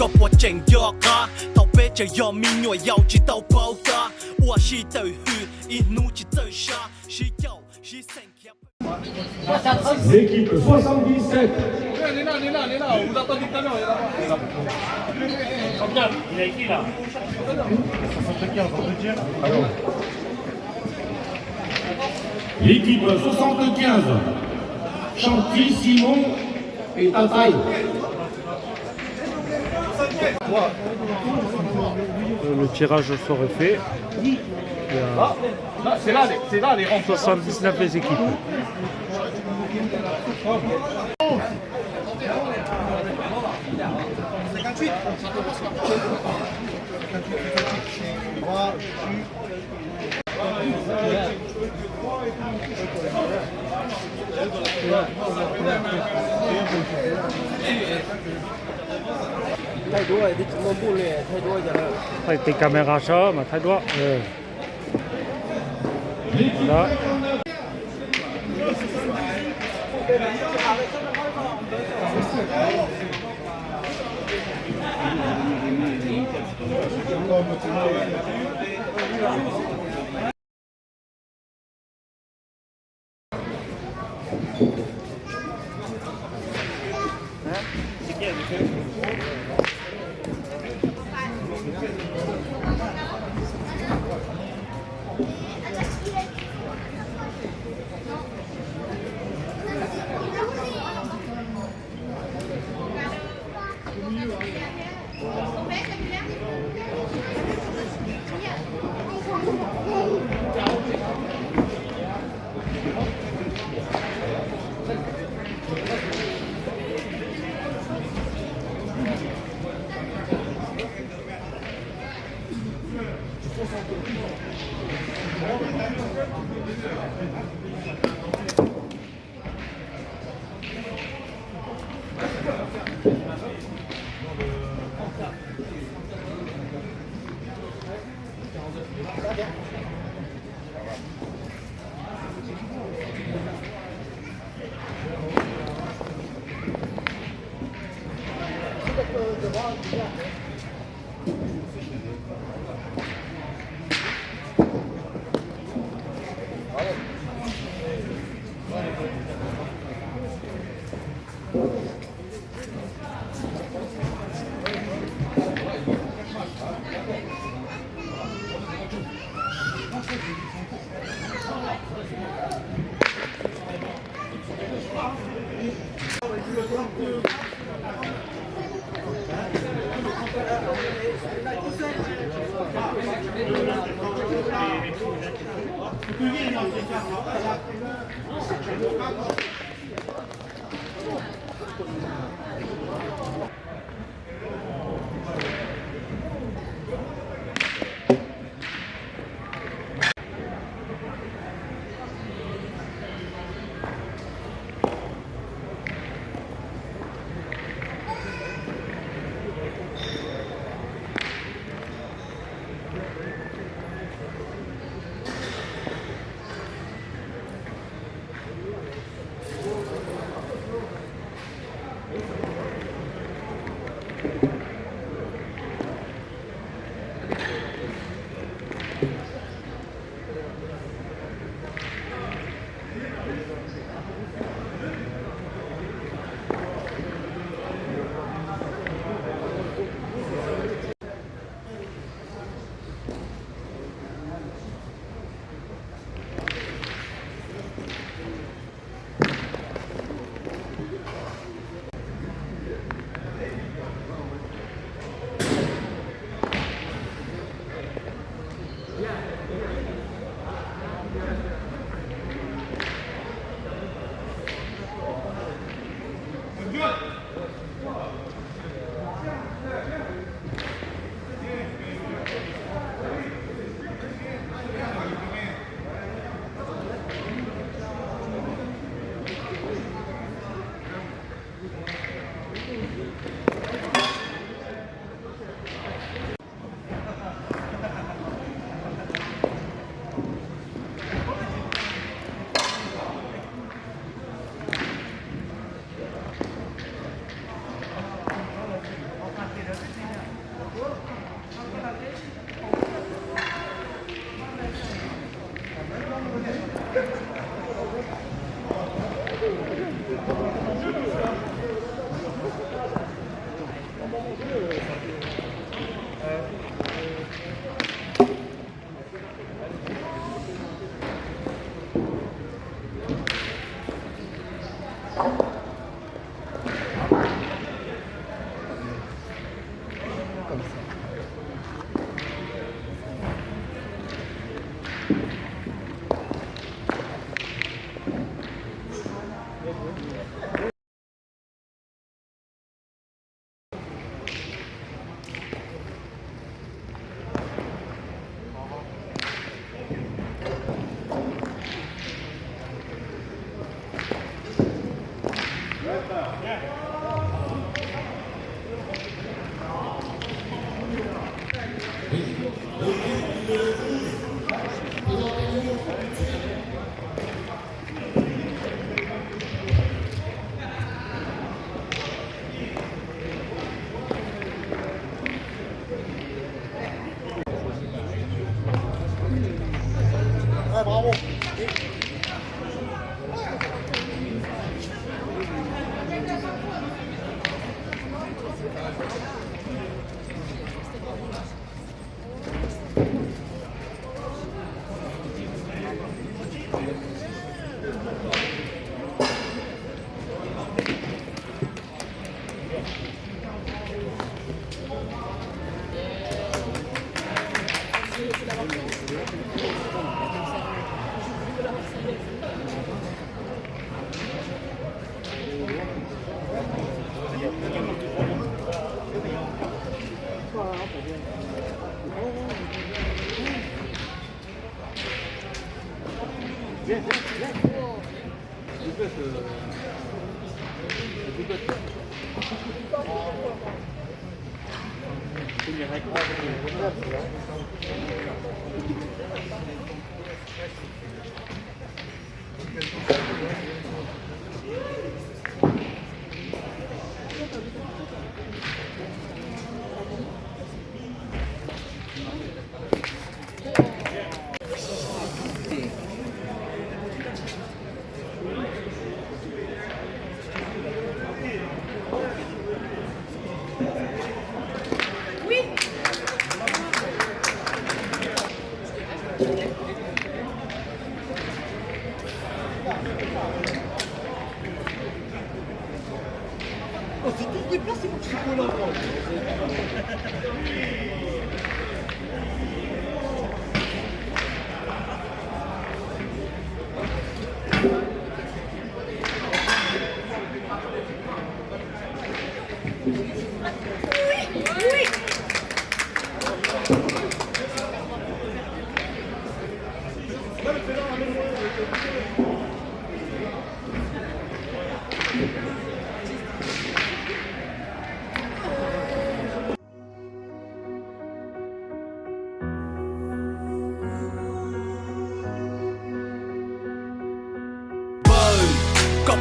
個撥正約啊，頭啤就要命我要知道報答，我是對血，一怒就對殺，是有是成日。L'équipe 77. Vous attendez tout à l'heure, il est là-bas. Combien il a écrit là 75, on peut dire. L'équipe 75. Chanty, Simon et Tataï. Le tirage serait fait. Il y a Là, c'est là les rangs. 79 les équipes. Tay caméra ça, mà thay đó. Đó. có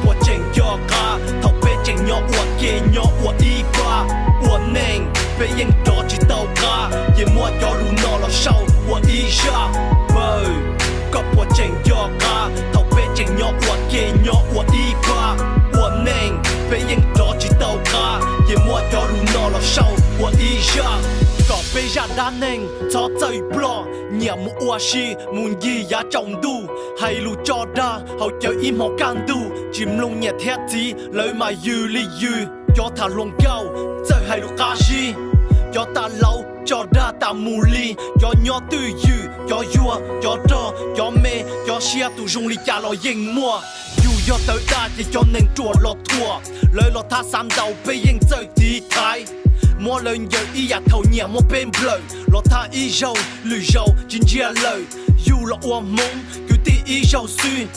bộ chênh do ca thọc bê chênh nhỏ ua kê nhỏ ua y qua ua nênh bê yên đó chỉ tàu ca ye mua cho lù nọ lọ sau ua y ra bơ có bộ chênh do ca thọc bê chênh nhỏ ua kê nhỏ ua y qua ua nênh bê yên đó chỉ tàu ca ye mua cho lù nọ lọ sau ua y ra có bê ra đá nênh cho chơi blo nhà mu ua shi mun yi ya trong du hay lu cho ra hậu chờ im hậu can du chìm lung nhà thét tí lời mà dư li dư cho thả luồng cao chơi hay lu ca shi cho ta lâu cho ra ta mù li cho nhỏ tư dư cho vua cho trò cho mê cho xia tu dùng li cha lo yên mua dù do tới đa chỉ cho nên chùa lo thua lời lo tha sam đầu bê yên chơi tí thái mua lời giờ y ya thầu nhà mua bên bleu lo tha y dầu lười dầu chính chia lời dù lo ua mông cứ tí y dầu xuyên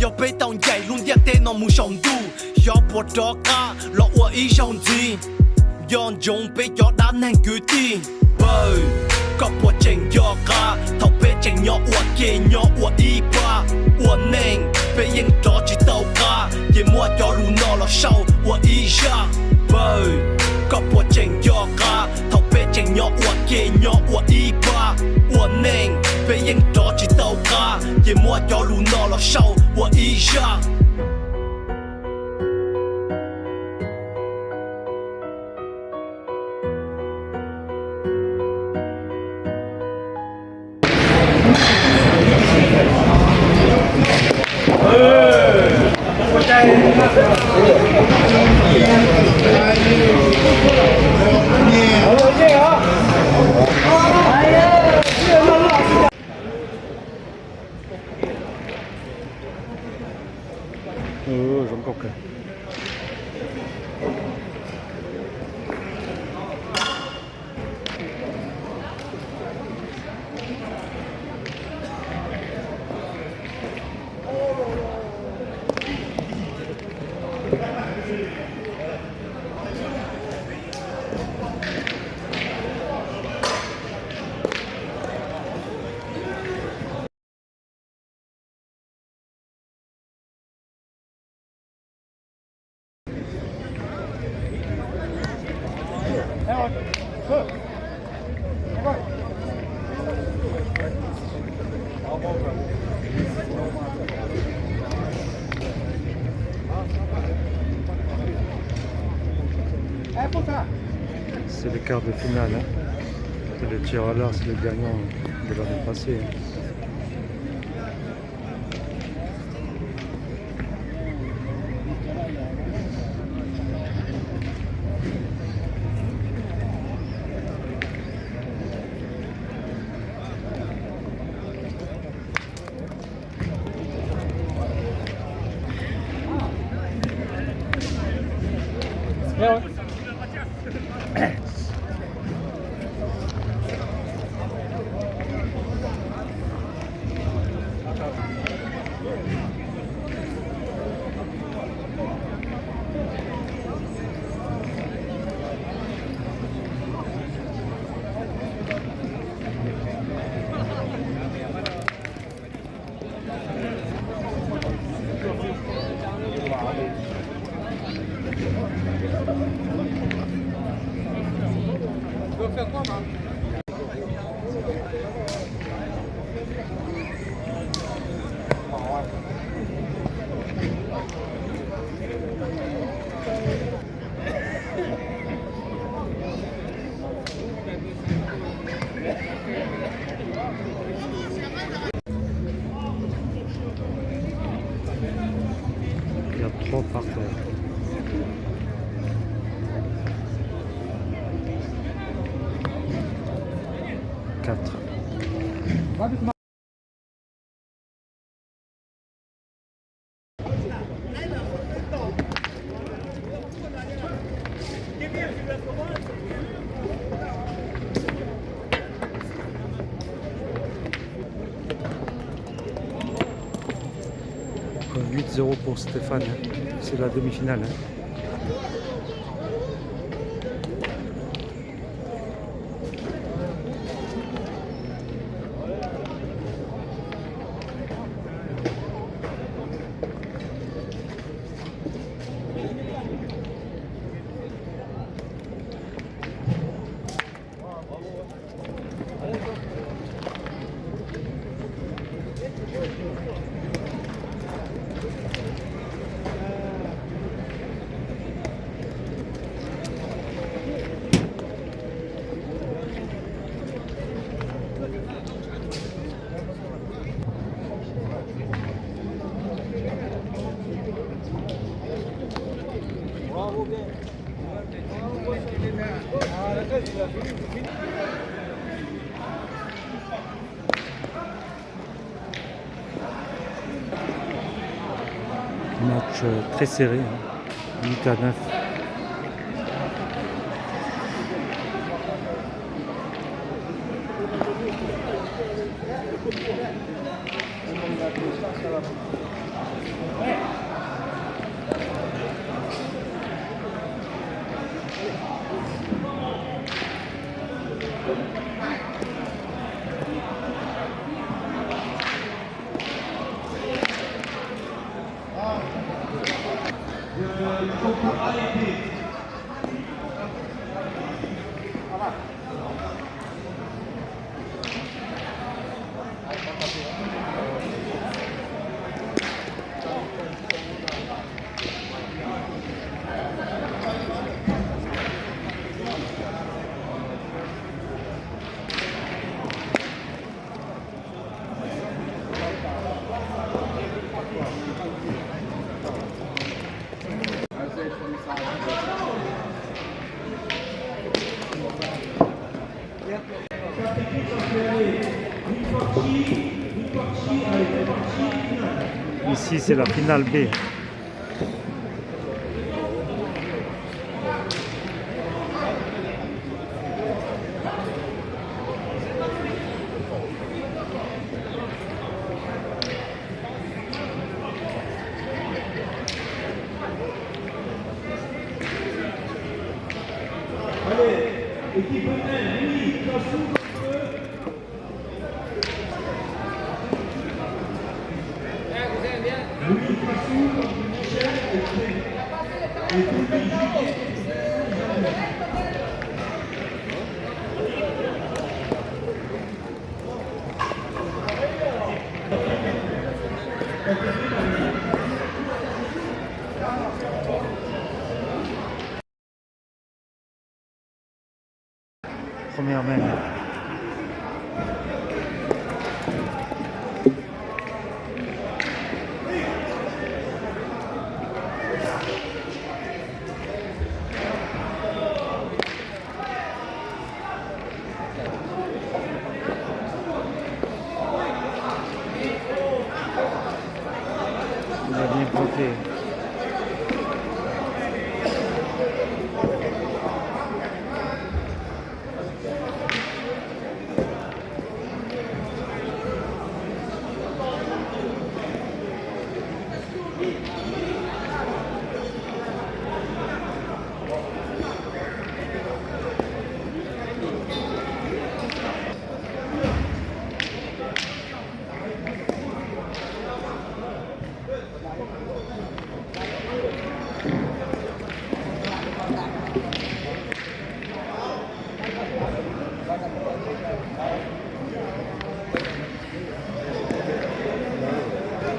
giờ bê tàu dày luôn dia tên nó muốn sống du giờ bột đó ca lo ua y dầu gì yon dùng bê cho đá nên cứ tí bơ có bột chênh do ca thầu bê chênh nhỏ ua kê nhỏ ua y ba ua nênh bê yên đó chỉ tàu ca ye mua cho lù nọ lo sau ua y ra bơ có bộ chênh do ca thọc bê chênh nhỏ ua kê nhỏ ua y ba ua nênh bê yên đó chỉ tàu ca ye mua cho lù nọ lo sau ua y ra Giống cọc kìa. C'est le quart de finale. Hein. Et le tir à l'arc, c'est le gagnant de l'année passée. Hein. Il y a 3 par terre. 4. « 8-0 pour Stéphane, hein. C'est la demi-finale. Hein. Match très serré, hein. 8-9. Ici, c'est la finale B. Équipe N, Louis, Kassou. Louis Kassou, Michel et première main. Il a bien bloqué.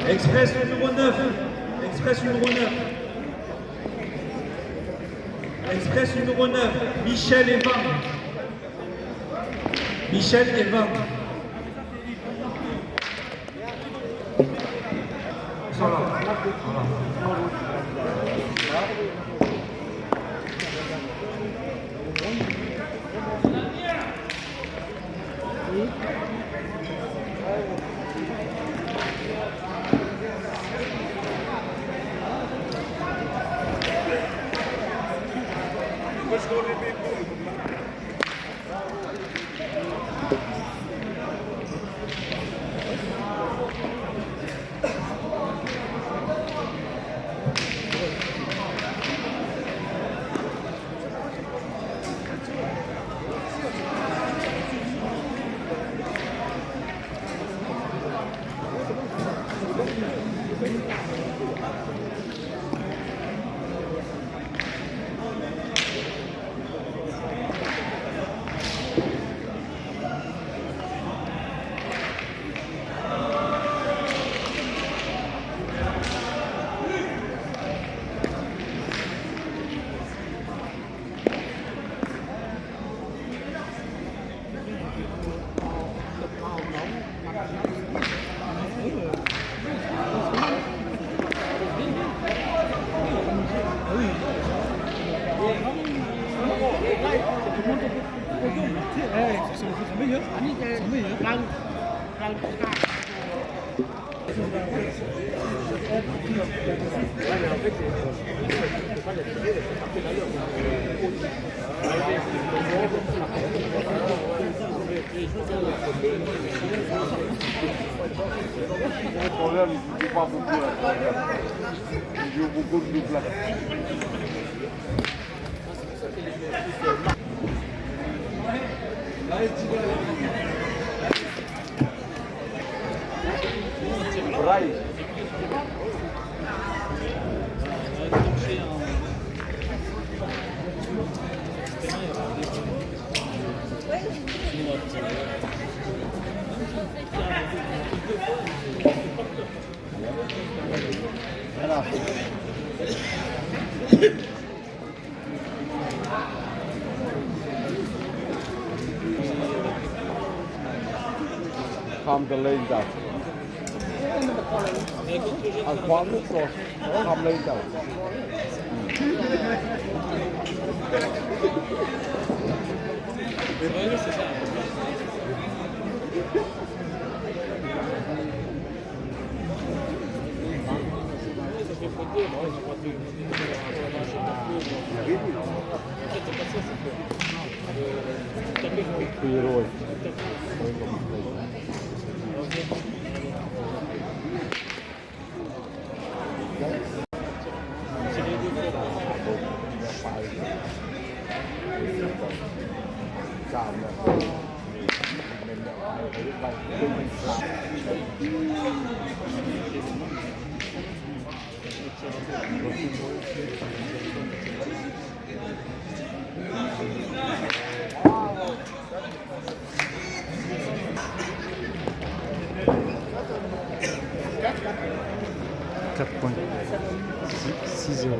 Express numéro 9. Express numéro 9. Express numéro 9. Michel Evan. Michel Evan. Le problème, il ne joue pas beaucoup. Il joue beaucoup de double. Braille. Gaan de leen dat. Als kwam zo, gaan leen dat. Points. 6-0.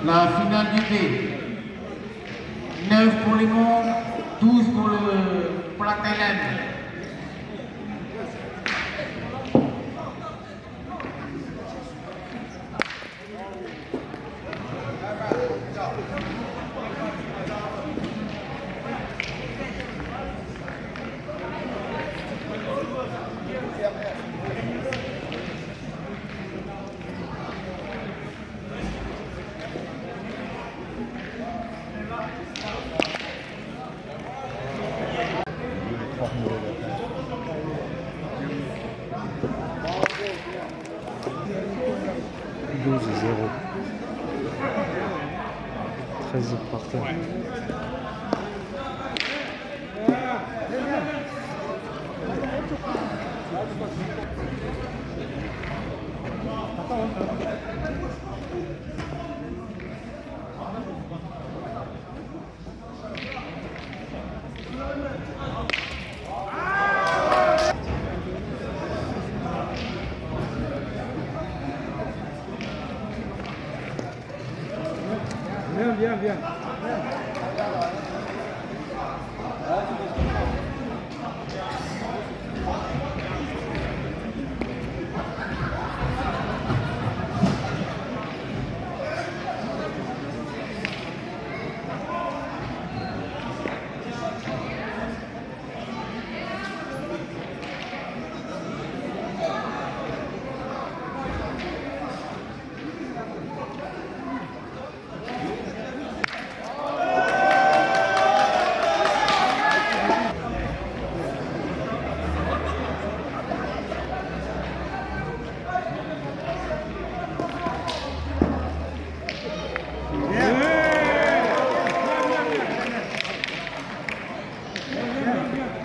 La finale du B. 9 pour les Monts, 12 pour la Thaïlande. (12-0). 13 par terre. Viens.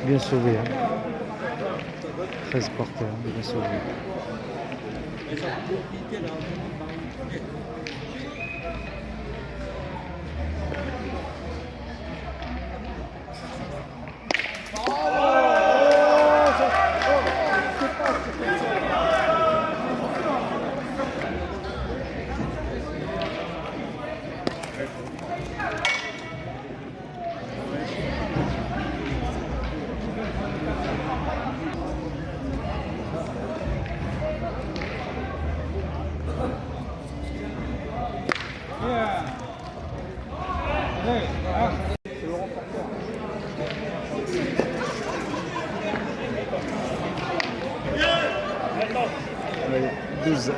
Bien sauvé. Hein. 13 par terre, bien sauvé. Allez, 12-1.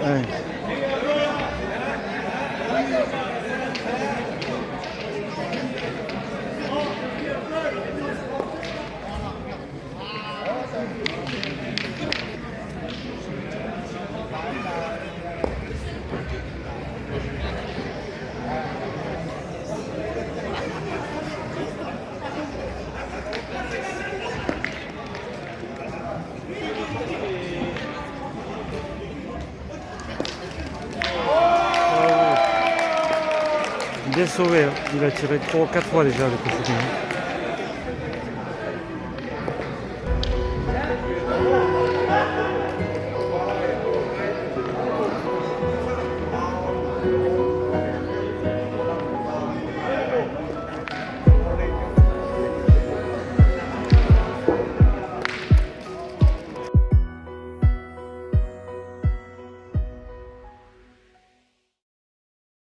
Bien sauvé, hein. Il a tiré 3 ou 4 fois déjà le coup de